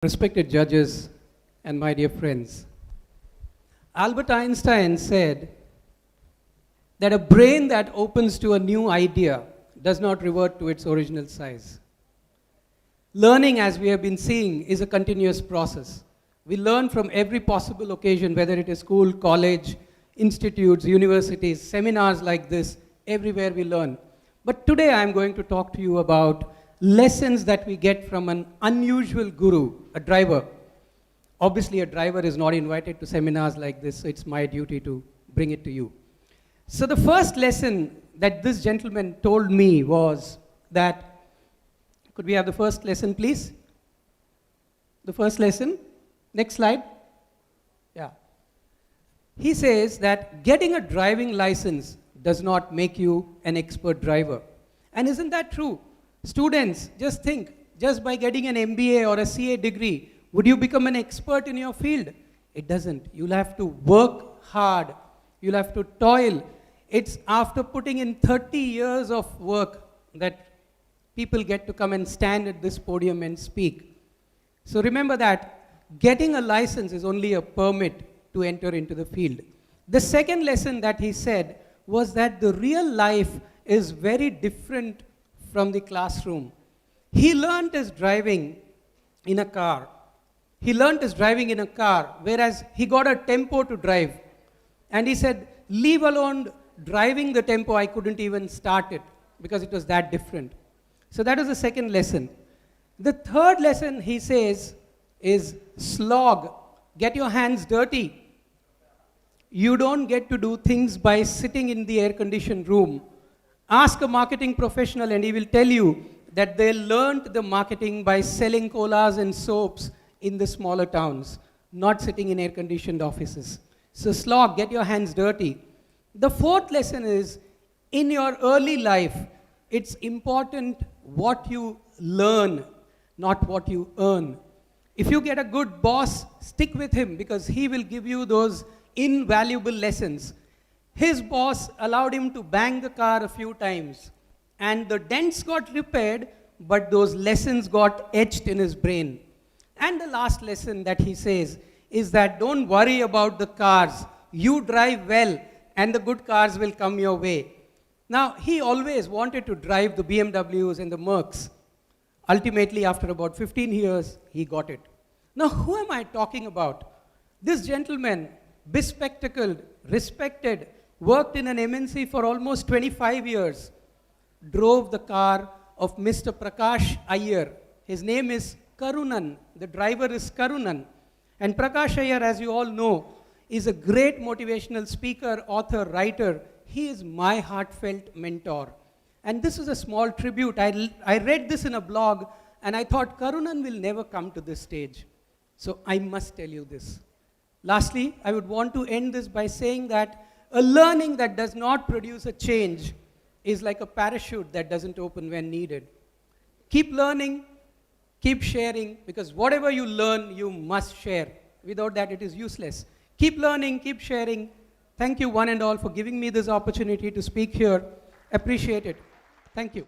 Respected judges and my dear friends, Albert Einstein said that a brain that opens to a new idea does not revert to its original size. Learning, as we have been seeing, is a continuous process. We learn from every possible occasion, whether it is school, college, institutes, universities, seminars like this, everywhere we learn. But today I'm going to talk to you about lessons that we get from an unusual guru, a driver. Obviously, a driver is not invited to seminars like this, so it's my duty to bring it to you. So the first lesson that this gentleman told me was that, could we have the first lesson, please? The first lesson. Next slide. Yeah. He says that getting a driving license does not make you an expert driver. And isn't that true? Students, just think, just by getting an MBA or a CA degree, would you become an expert in your field? It doesn't. You'll have to work hard. You'll have to toil. It's after putting in 30 years of work that people get to come and stand at this podium and speak. So remember that getting a license is only a permit to enter into the field. The second lesson that he said was that the real life is very different from the classroom. He learned his driving in a car. He learned his driving in a car, whereas he got a tempo to drive. And he said, leave alone driving the tempo, I couldn't even start it because it was that different. So that was the second lesson. The third lesson, he says, is slog. Get your hands dirty. You don't get to do things by sitting in the air-conditioned room. Ask a marketing professional and he will tell you that they learned the marketing by selling colas and soaps in the smaller towns, not sitting in air-conditioned offices. So slog, get your hands dirty. The fourth lesson is, in your early life, it's important what you learn, not what you earn. If you get a good boss, stick with him because he will give you those invaluable lessons. His boss allowed him to bang the car a few times, and the dents got repaired, but those lessons got etched in his brain. And the last lesson that he says is that don't worry about the cars. You drive well, and the good cars will come your way. Now, he always wanted to drive the BMWs and the Mercs. Ultimately, after about 15 years, he got it. Now, who am I talking about? This gentleman, bespectacled, respected, worked in an MNC for almost 25 years, drove the car of Mr. Prakash Iyer. His name is Karunan. The driver is Karunan. And Prakash Iyer, as you all know, is a great motivational speaker, author, writer. He is my heartfelt mentor. And this is a small tribute. I read this in a blog, and I thought Karunan will never come to this stage. So I must tell you this. Lastly, I would want to end this by saying that a learning that does not produce a change is like a parachute that doesn't open when needed. Keep learning, keep sharing, because whatever you learn, you must share. Without that, it is useless. Keep learning, keep sharing. Thank you one and all for giving me this opportunity to speak here. Appreciate it. Thank you.